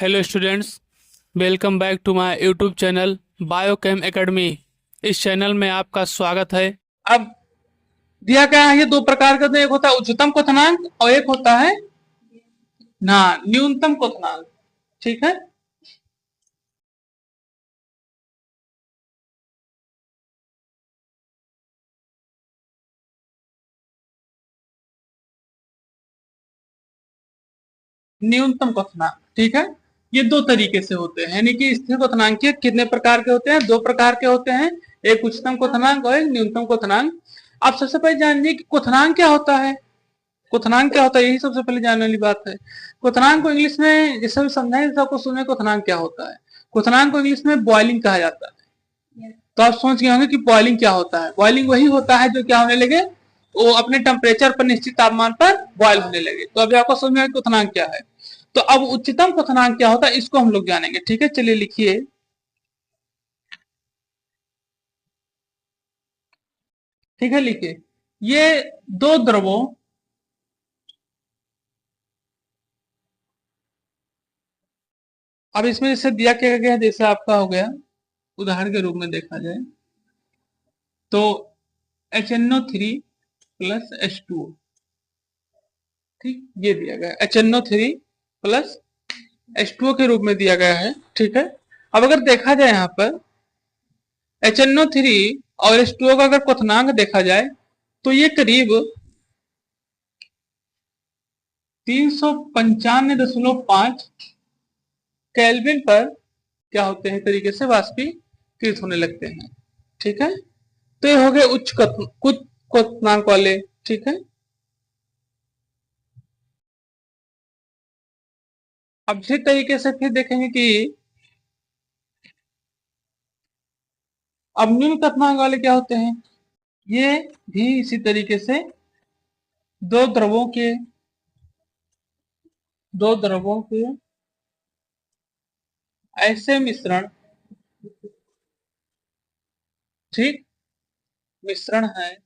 Hello students, welcome back to my YouTube channel Biochem Academy. इस channel में आपका स्वागत है। अब दिया गया है, ये दो प्रकार का, तो एक होता है उच्चतम क्वथनांक और एक होता है ना न्यूनतम क्वथनांक। ठीक है। न्यूनतम क्वथनांक, ठीक है। ये दो तरीके से होते हैं, यानी कि स्थिर क्वथनांक के कितने प्रकार के होते हैं? दो प्रकार के होते हैं, एक उच्चतम क्वथनांक और एक न्यूनतम क्वथनांक। आप सबसे पहले जानिए कि क्वथनांक क्या होता है। क्वथनांक क्या होता है, यही सबसे पहले जानने वाली बात है। क्वथनांक को इंग्लिश में जैसे भी समझाएं सबको सुने क्वथनांक क्या होता है। क्वथनांक को इंग्लिश में बॉइलिंग कहा जाता है। तो आप सोच गए होंगे कि बॉइलिंग क्या होता है। बॉइलिंग वही होता है जो क्या होने लगे, वो अपने टेम्परेचर पर निश्चित तापमान पर बॉयल होने लगे। तो अभी आपको समझ में आया क्वथनांक क्या है। तो अब उच्चतम क्वथनांक क्या होता है, इसको हम लोग जानेंगे। ठीक है, चलिए लिखिए। ठीक है, लिखिए। ये दो द्रवों अब इसमें जैसे दिया क्या गया है, जैसे आपका हो गया उदाहरण के रूप में देखा जाए तो HNO3 प्लस H2O। ठीक, ये दिया गया HNO3 प्लस H2O के रूप में दिया गया है। ठीक है। अब अगर देखा जाए यहाँ पर HNO3 और H2O का अगर क्वथनांक देखा जाए तो ये करीब 395.5 केल्विन पर क्या होते हैं तरीके से वाष्पीकृत होने लगते हैं। ठीक है। तो ये हो गए उच्च क्वथनांक वाले। ठीक है। अब इसी तरीके से फिर देखेंगे कि अब निम्न क्वथनांक वाले क्या होते हैं। ये भी इसी तरीके से दो द्रवों के दो द्रवों के ऐसे मिश्रण, ठीक, मिश्रण है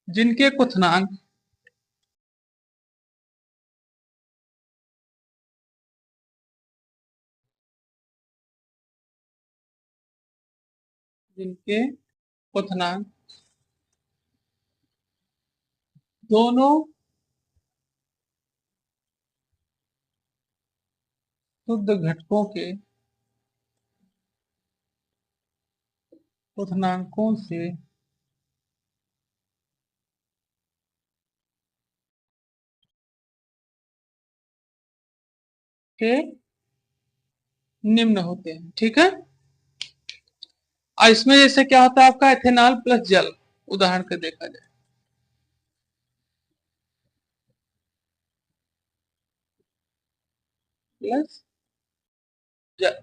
जिनके क्वथनांक जिनके क्वथनांक दोनों शुद्ध घटकों के क्वथनांकों से के निम्न होते हैं। ठीक है। और इसमें जैसे क्या होता है आपका एथेनॉल प्लस जल, उदाहरण के देखा जाए प्लस जल।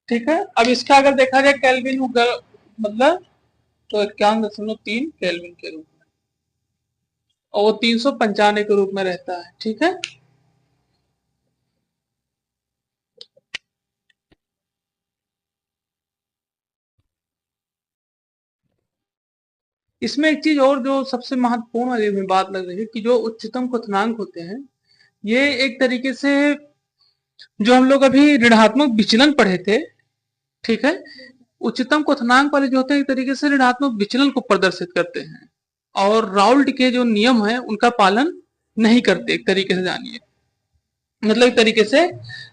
ठीक है। अब इसका अगर देखा जाए केल्विन मतलब तो 51.3 केल्विन के रूप में, और वो 395 के रूप में रहता है। ठीक है। इसमें एक चीज और जो सबसे महत्वपूर्ण वाली में बात लग रही है कि जो उच्चतम क्वथनांक होते हैं, ये एक तरीके से जो हम लोग अभी ऋणात्मक विचलन पढ़े थे। ठीक है। उच्चतम क्वथनांक वाले जो होते हैं एक तरीके से ऋणात्मक विचलन को प्रदर्शित करते हैं, और राउल्ट के जो नियम है उनका पालन नहीं करते। एक तरीके से जानिए, मतलब एक तरीके से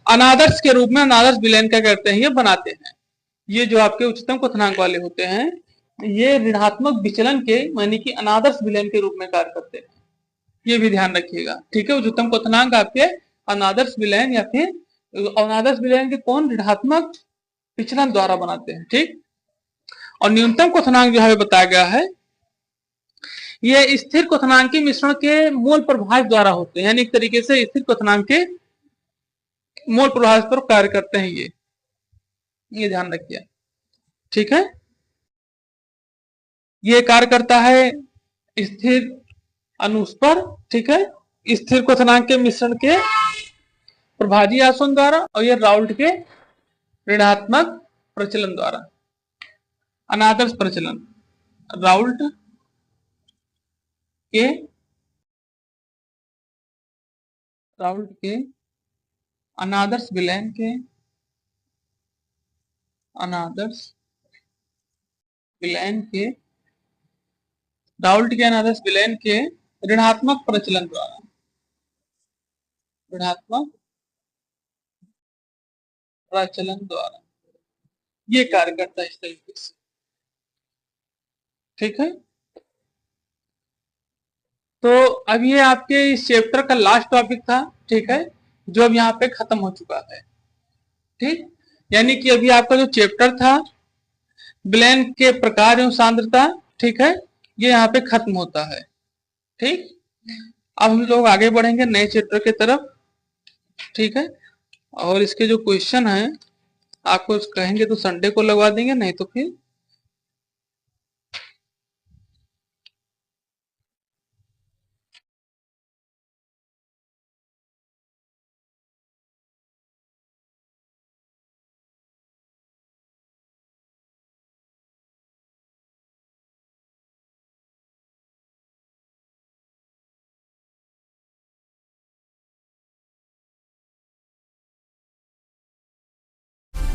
अनादर्श के रूप में अनादर्श विलयन क्या करते हैं, ये बनाते हैं। ये जो आपके उच्चतम क्वथनांक वाले होते हैं, ये ऋणात्मक विचलन के मानी कि अनादर्श विलयन के रूप में कार्य करते हैं। ये भी ध्यान रखिएगा। ठीक है। उच्चतम क्वथनांक आपके अनादर्श विलयन या फिर अनादर्श विलयन के कौन ऋणात्मक विचलन द्वारा बनाते हैं। ठीक। और न्यूनतम क्वथनांक जो है बताया गया है, ये स्थिर क्वथनांकी मिश्रण के मोल प्रभाव द्वारा होते हैं, यानी एक तरीके से स्थिर क्वथनांक के मोल प्रभाव पर कार्य करते हैं। ये ध्यान रखिए। ठीक है। ये कार्य करता है स्थिर अनुस पर। ठीक है। स्थिर क्वथनांक के मिश्रण के प्रभाजी आसवन द्वारा, और ये राउल्ट के ऋणात्मक प्रचलन द्वारा, अनादर्श प्रचलन, राउल्ट के राउल्ट के अनादर्श विलयन के राउल्ट के अनादर्श विलयन के ऋणात्मक प्रचलन द्वारा ये कार्य करता है इस तरीके से। ठीक है, तो अब ये आपके इस चैप्टर का लास्ट टॉपिक था। ठीक है, जो अब यहाँ पे खत्म हो चुका है। ठीक, यानी कि अभी आपका जो चैप्टर था विलयन के प्रकार एवं सांद्रता, ठीक है, ये यहाँ पे खत्म होता है। ठीक, अब हम लोग आगे बढ़ेंगे नए चैप्टर की तरफ। ठीक है, और इसके जो क्वेश्चन है आपको कहेंगे तो संडे को लगवा देंगे, नहीं तो फिर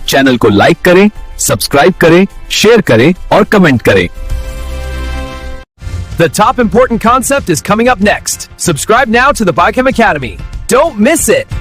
चैनल को लाइक करें, सब्सक्राइब करें, शेयर करें और कमेंट करें। The top important concept is coming up next. Subscribe now to the Biochem Academy. Don't miss it.